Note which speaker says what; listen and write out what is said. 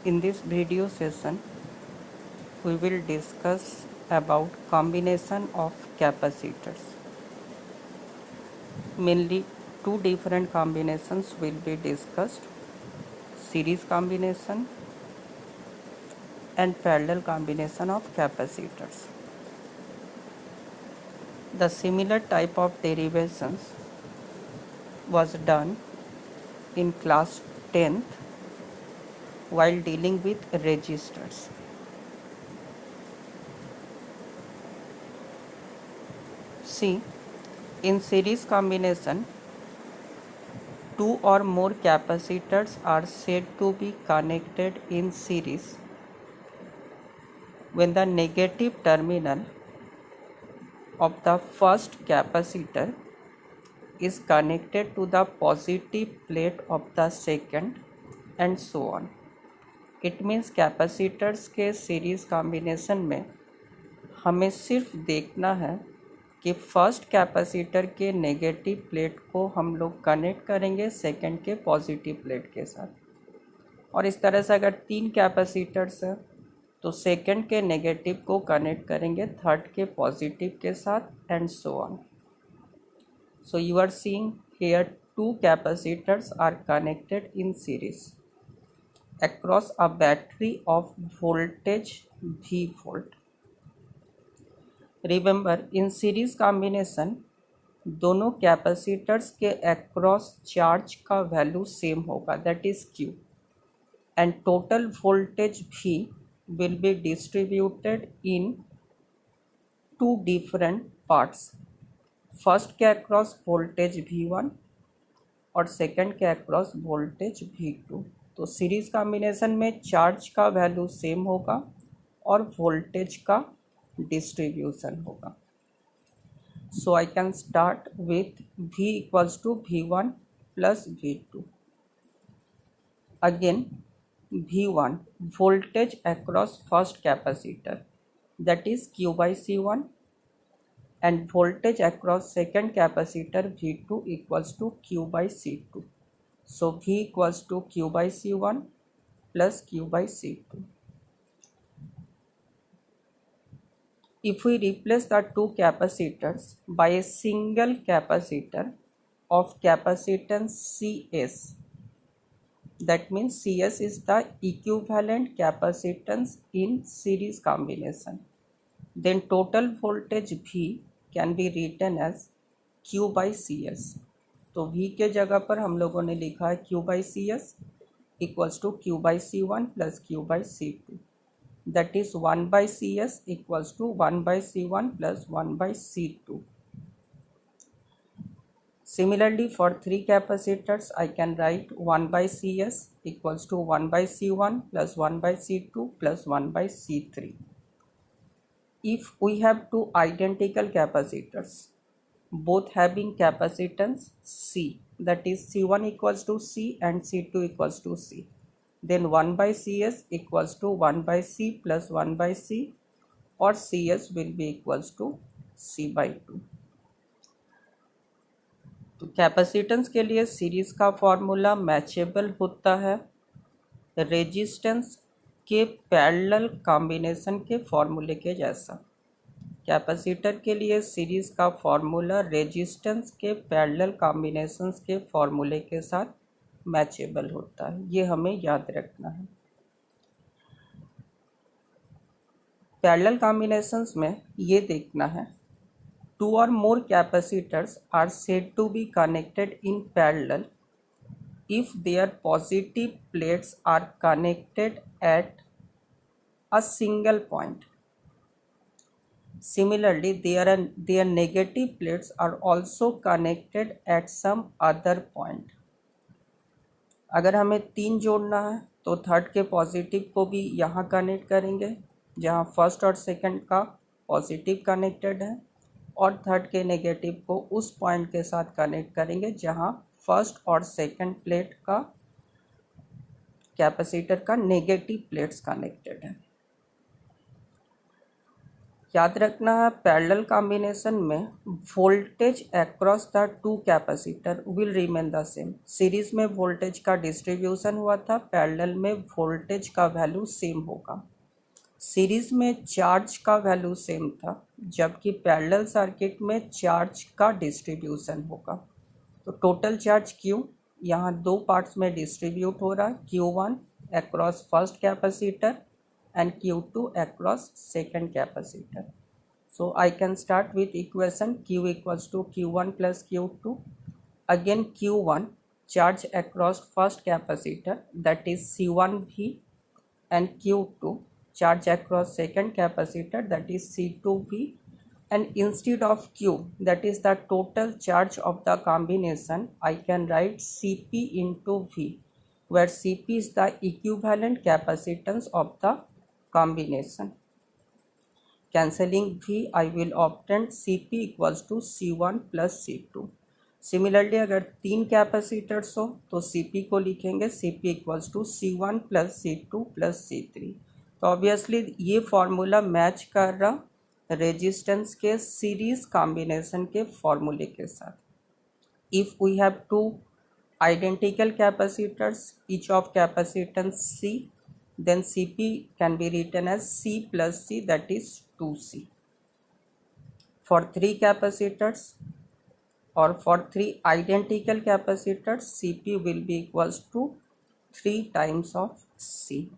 Speaker 1: In this video session, we will discuss about combination of capacitors. Mainly two different combinations will be discussed: series combination and parallel combination of capacitors. The similar type of derivations was done in class 10th while dealing with resistors. See, in series combination, two or more capacitors are said to be connected in series when the negative terminal of the first capacitor is connected to the positive plate of the second, and so on. It means capacitors के series combination में हमें सिर्फ देखना है कि first capacitor के negative plate को हम लोग कनेक्ट करेंगे सेकंड के पॉजिटिव प्लेट के साथ, और इस तरह से अगर तीन कैपेसिटर्स है तो सेकंड के नेगेटिव को कनेक्ट करेंगे थर्ड के पॉजिटिव के साथ, and so on. So you are seeing here two capacitors are connected in series across a battery of voltage V volt. Remember, in series combination दोनों capacitors के across charge का value same होगा, that is Q, and total voltage V will be distributed in two different parts. First के across voltage V1 और second के across voltage V2. तो series combination में charge का वैल्यू सेम होगा और वोल्टेज का डिस्ट्रीब्यूशन होगा. So I can start with V equals to V1 plus V2. Again V1 voltage across first capacitor, that is Q by C1, and voltage across second capacitor V2 equals to Q by C2. So V equals to Q by C1 plus Q by C2. If we replace the two capacitors by a single capacitor of capacitance CS, that means CS is the equivalent capacitance in series combination, then total voltage V can be written as Q by CS. तो V के जगह पर हम लोगों ने लिखा है Q by CS equals to Q by C1 plus Q by C2, that is 1 by CS equals to 1 by C1 plus 1 by C2. Similarly, for three capacitors, I can write 1 by CS equals to 1 by C1 plus 1 by C2 plus 1 by C3. If we have two identical capacitors, both having capacitance C, that is C1 equals to C and C2 equals to C, then 1 by CS equals to 1 by C plus 1 by C, or CS will be equals to C by 2. तो capacitance के लिए series का formula matchable होता है resistance के parallel combination के फॉर्मूले के जैसा. कैपेसिटर के लिए सीरीज का फॉर्मूला रेजिस्टेंस के पैरेलल कॉम्बिनेशंस के फॉर्मूले के साथ मैचेबल होता है, ये हमें याद रखना है. पैरेलल कॉम्बिनेशंस में ये देखना है, two or more capacitors are said to be connected in parallel if their positive plates are connected at a single point. Similarly, their negative plates are also connected at some other point. अगर हमें तीन जोड़ना है तो third के positive को भी यहाँ कनेक्ट करेंगे जहाँ फर्स्ट और सेकंड का पॉजिटिव कनेक्टेड है, और थर्ड के नेगेटिव को उस पॉइंट के साथ कनेक्ट करेंगे जहाँ फर्स्ट और सेकंड प्लेट का कैपेसिटर का नेगेटिव प्लेट्स कनेक्टेड है. याद रखना है पैरेलल कॉम्बिनेशन में voltage across the two capacitor will remain the same. Series में वोल्टेज का डिस्ट्रीब्यूशन हुआ था, पैरेलल में वोल्टेज का वैल्यू सेम होगा। सीरीज में चार्ज का वैल्यू सेम था, जबकि पैरेलल सर्किट में चार्ज का डिस्ट्रीब्यूशन होगा। तो टोटल चार्ज Q यहाँ दो पार्ट्स में डिस्ट्रीब्यूट हो रहा है, Q1 across first capacitor and Q2 across second capacitor. So I can start with equation Q equals to Q1 plus Q2. Again Q1 charge across first capacitor, that is C1V, and Q2 charge across second capacitor, that is C2V. And instead of Q, that is the total charge of the combination, I can write Cp into V, where Cp is the equivalent capacitance of the combination. Cancelling V, I will obtain Cp equals to C1 plus C2. Similarly अगर तीन capacitors हो तो Cp को लिखेंगे Cp equals to C1 plus C2 plus C3। तो obviously ये formula match कर रहा रेजिस्टेंस के सीरीज कॉम्बिनेशन के फॉर्मूले के साथ। If we have two identical capacitors, each of capacitance C, then Cp can be written as C plus C, that is 2C. For three capacitors or for three identical capacitors, Cp will be equals to 3 times of C.